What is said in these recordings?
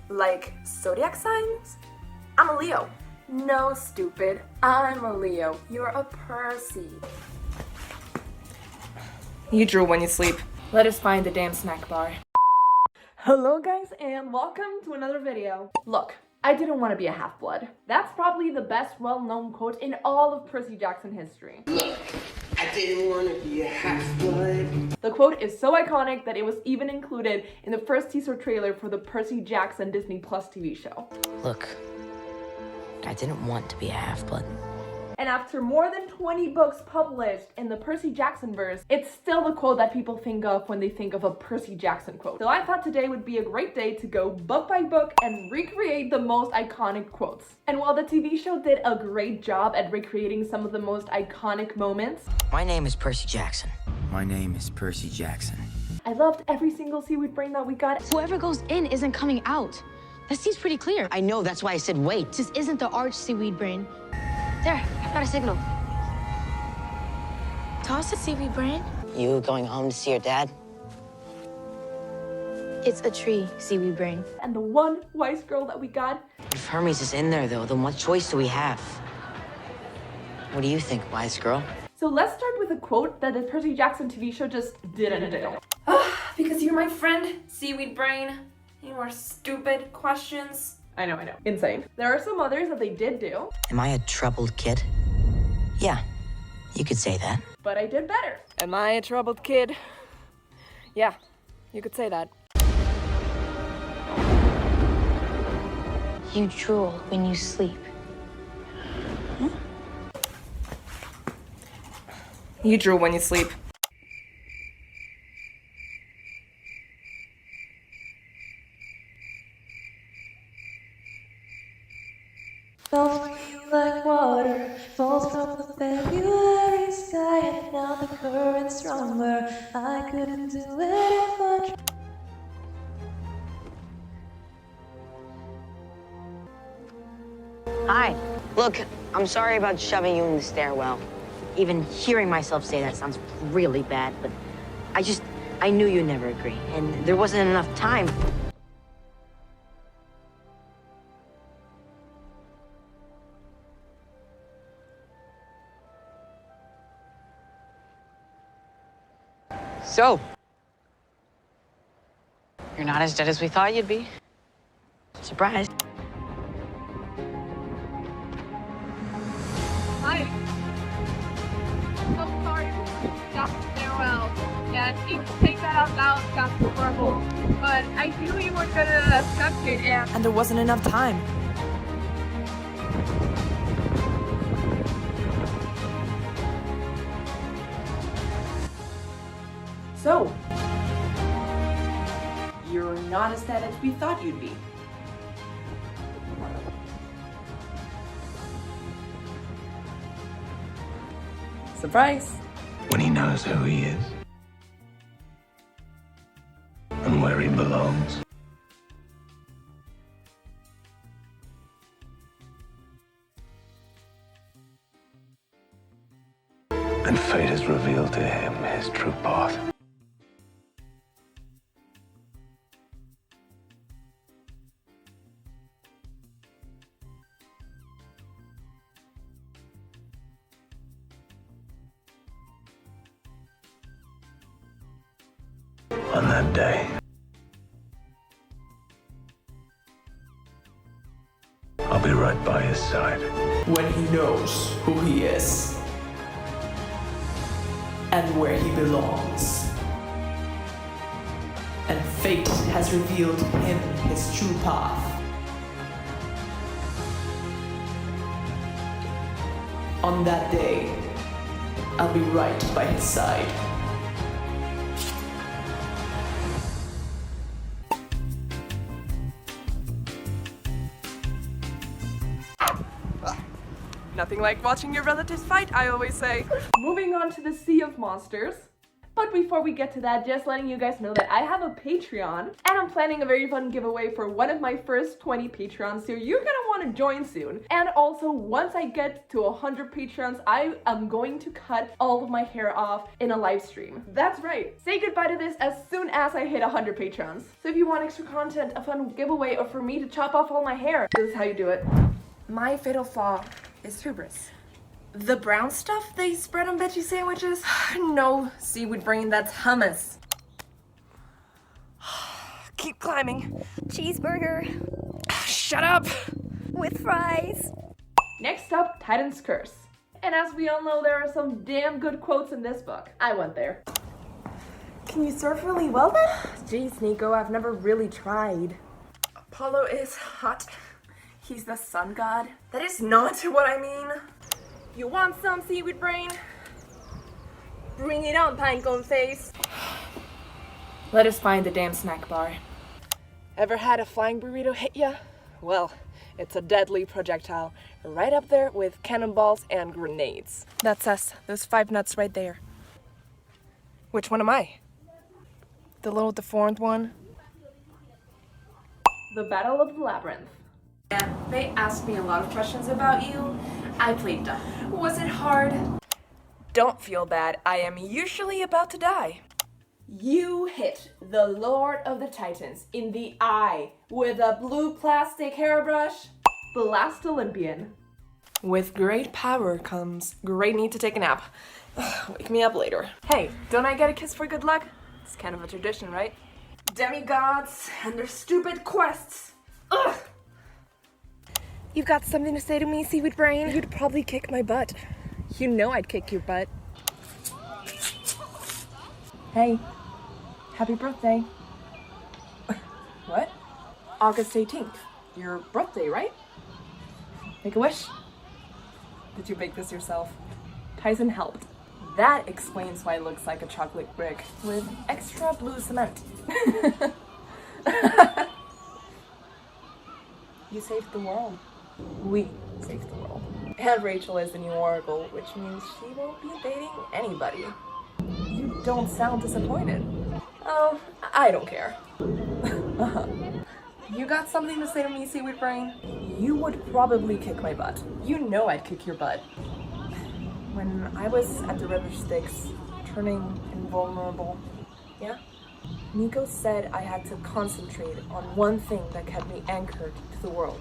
Like zodiac signs? I'm a Leo. No, stupid. I'm a Leo. You're a Percy. You drool when you sleep. Let us find the damn snack bar. Hello guys and welcome to another video. Look, I didn't want to be a half-blood. That's probably the best well-known quote in all of Percy Jackson history. Look, I didn't want to be a half-blood. The quote is so iconic that it was even included in the first teaser trailer for the Percy Jackson Disney Plus TV show. Look, I didn't want to be a half-blood. And after more than 20 books published in the Percy Jackson verse, it's still the quote that people think of when they think of a Percy Jackson quote. So I thought today would be a great day to go book by book and recreate the most iconic quotes. And while the TV show did a great job at recreating some of the most iconic moments, My name is Percy Jackson. My name is Percy Jackson. I loved every single Seaweed Brain that we got. Whoever goes in isn't coming out. That seems pretty clear. I know, that's why I said wait. This isn't the arch Seaweed Brain. There, I've got a signal. Toss it, Seaweed Brain. You going home to see your dad? It's a tree, Seaweed Brain. And the one wise girl that we got, If Hermes is in there, though, then what choice do we have? What do you think, wise girl? so let's start with a quote that the Percy Jackson TV show just didn't do. Because you're my friend, Seaweed Brain. Any more stupid questions? I know. Insane. There are some others that they did do, Am I a troubled kid? Yeah, you could say that. but I did better. Am I a troubled kid? Yeah, you could say that. You drool when you sleep. You drool when you sleep. Falls from you like water, falls from the February sky, and now the current's stronger. I couldn't do it if I tried. Hi. Look, I'm sorry about shoving you in the stairwell. Even hearing myself say that sounds really bad, but I knew you'd never agree, and there wasn't enough time. So, you're not as dead as we thought you'd be. Surprise. Hi. So sorry. Got the stairwell. Yeah, if you take that out now, it's got the purple. But I knew you were gonna accept it, And there wasn't enough time. So, you're not as dead as we thought you'd be. Surprise. When he knows who he is and where he belongs. And fate has revealed to him his true path. On that day, I'll be right by his side. When he knows who he is and where he belongs. And fate has revealed him his true path. On that day, I'll be right by his side. Nothing like watching your relatives fight, I always say. Moving on to the Sea of Monsters. But before we get to that, just letting you guys know that I have a Patreon and I'm planning a very fun giveaway for one of my first 20 Patreons, so you're gonna want to join soon. And also, once I get to 100 Patreons, I am going to cut all of my hair off in a live stream. That's right. Say goodbye to this as soon as I hit 100 Patreons. So if you want extra content, a fun giveaway, or for me to chop off all my hair, this is how you do it. My fatal flaw is hubris. The brown stuff they spread on veggie sandwiches? No, Seaweed Brain, that's hummus. Keep climbing. Cheeseburger Shut up! with fries. Next up, Titan's Curse. And as we all know, there are some damn good quotes in this book. I went there. Can you surf really well then? Jeez, Nico, I've never really tried. Apollo is hot. He's the sun god. That is not what I mean. You want some, Seaweed Brain? Bring it on, pinecone face. Let us find the damn snack bar. Ever had a flying burrito hit ya? Well, it's a deadly projectile, right up there with cannonballs and grenades. That's us, those 5 nuts right there. Which one am I? The little deformed one? The Battle of the Labyrinth. And they asked me a lot of questions about you. I played dumb. Was it hard? Don't feel bad, I am usually about to die. You hit the Lord of the Titans in the eye with a blue plastic hairbrush. The Last Olympian. With great power comes great need to take a nap. Wake me up later. Hey, don't I get a kiss for good luck? It's kind of a tradition, right? Demigods and their stupid quests. Ugh! You've got something to say to me, Seaweed Brain? You'd probably kick my butt. You know I'd kick your butt. Hey, happy birthday. What? August 18th. Your birthday, right? Make a wish. Did you bake this yourself? Tyson helped. That explains why it looks like a chocolate brick with extra blue cement. You saved the world. We saved the world. And Rachel is the new Oracle, which means she won't be dating anybody. You don't sound disappointed. Oh, I don't care. You got something to say to me, Seaweed Brain? You would probably kick my butt. You know I'd kick your butt. When I was at the River Styx, turning invulnerable, yeah? Nico said I had to concentrate on one thing that kept me anchored to the world.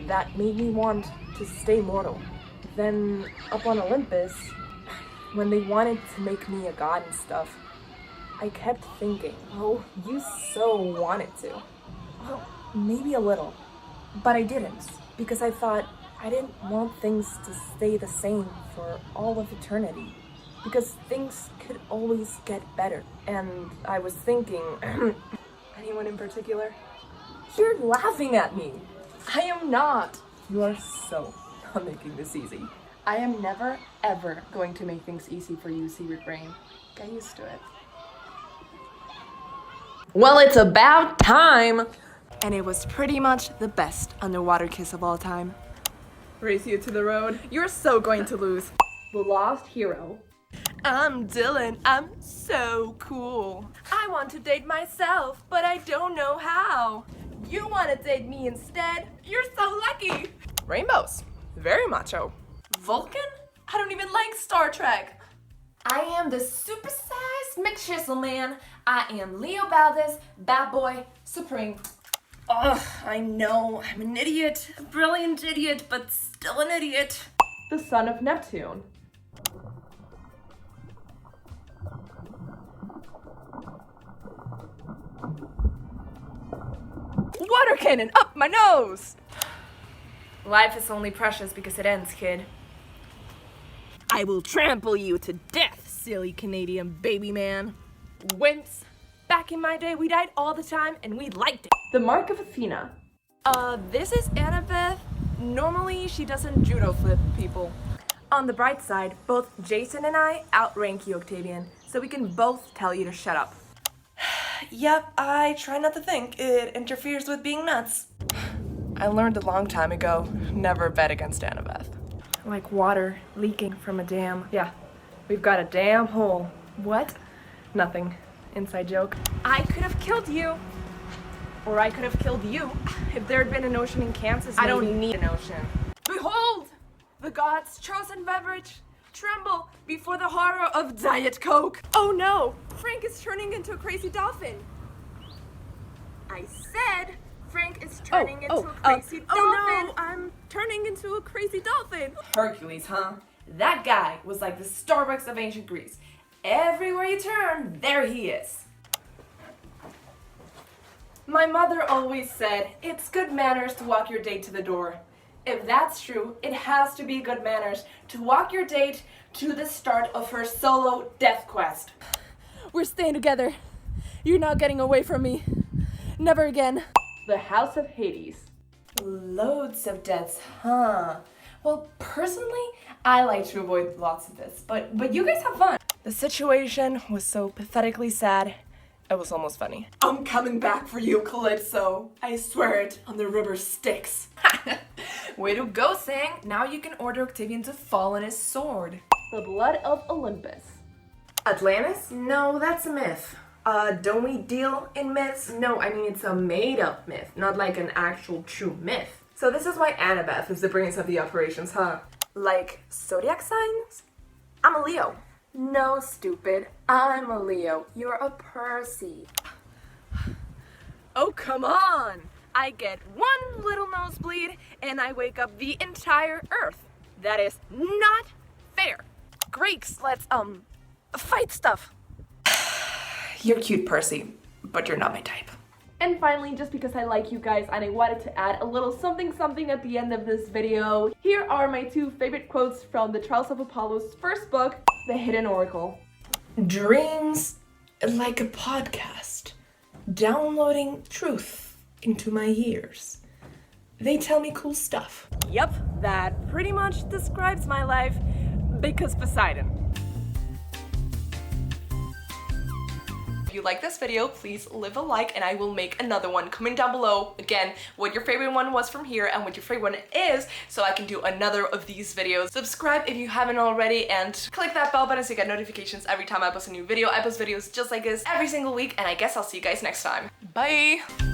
That made me want to stay mortal. Then, up on Olympus, when they wanted to make me a god and stuff, I kept thinking, oh, you so wanted to. Well, maybe a little, but I didn't, because I thought I didn't want things to stay the same for all of eternity, because things could always get better. And I was thinking, anyone in particular? You're laughing at me. I am not. You are so not making this easy. I am never, ever going to make things easy for you, Seaweed Brain. Get used to it. Well, it's about time! And it was pretty much the best underwater kiss of all time. Race you to the road. You're so going to lose. The Lost Hero. I'm Dylan. I'm so cool. I want to date myself, but I don't know how. You want to date me instead? You're so lucky. Rainbows. Very macho. Vulcan? I don't even like Star Trek. I am the supersized McChisel man. I am Leo Valdez, bad boy, supreme. Ugh, I know, I'm an idiot. A brilliant idiot, but still an idiot. The Son of Neptune. Water cannon up my nose! Life is only precious because it ends, kid. I will trample you to death, silly Canadian baby man. Wimps. Back in my day, we died all the time and we liked it. The Mark of Athena. This is Annabeth. Normally, she doesn't judo flip people. On the bright side, both Jason and I outrank you, Octavian, so we can both tell you to shut up. Yep, I try not to think. It interferes with being nuts. I learned a long time ago, never bet against Annabeth. Like water leaking from a dam. Yeah, we've got a damn hole. What? Nothing. Inside joke. I could have killed you. Or I could have killed you. If there had been an ocean in Kansas, I don't need an ocean. Behold! The gods' chosen beverage. Tremble before the horror of Diet Coke. Oh no! Frank is turning into a crazy dolphin. I said Frank is turning into a crazy dolphin. Oh no! I'm turning into a crazy dolphin. Hercules, huh? That guy was like the Starbucks of ancient Greece. Everywhere you turn, there he is. My mother always said, it's good manners to walk your date to the door. If that's true, it has to be good manners to walk your date to the start of her solo death quest. We're staying together. You're not getting away from me. Never again. The House of Hades. Loads of deaths, huh? Well, personally, I like to avoid lots of this, but you guys have fun. The situation was so pathetically sad, it was almost funny. I'm coming back for you, Calypso. I swear it on the river Styx. Way to go, Sang. Now you can order Octavian to fall on his sword. The Blood of Olympus. Atlantis? No, that's a myth. Don't we deal in myths? No, I mean it's a made-up myth, not like an actual true myth. So this is why Annabeth is the brains of the operations, huh? Like zodiac signs? I'm a Leo. No, stupid. I'm a Leo. You're a Percy. Oh, come on! I get one little nosebleed and I wake up the entire earth. That is not fair. Greeks, let's, fight stuff. You're cute, Percy, but you're not my type. And finally, just because I like you guys and I wanted to add a little something something at the end of this video, here are my two favorite quotes from the Trials of Apollo's first book, The Hidden Oracle. Dreams like a podcast, downloading truth into my ears. They tell me cool stuff. Yep, that pretty much describes my life, because Poseidon. If you like this video, please leave a like and I will make another one. Comment down below, again, what your favorite one was from here and what your favorite one is, so I can do another of these videos. Subscribe if you haven't already and click that bell button so you get notifications every time I post a new video. I post videos just like this every single week, and I guess I'll see you guys next time. Bye!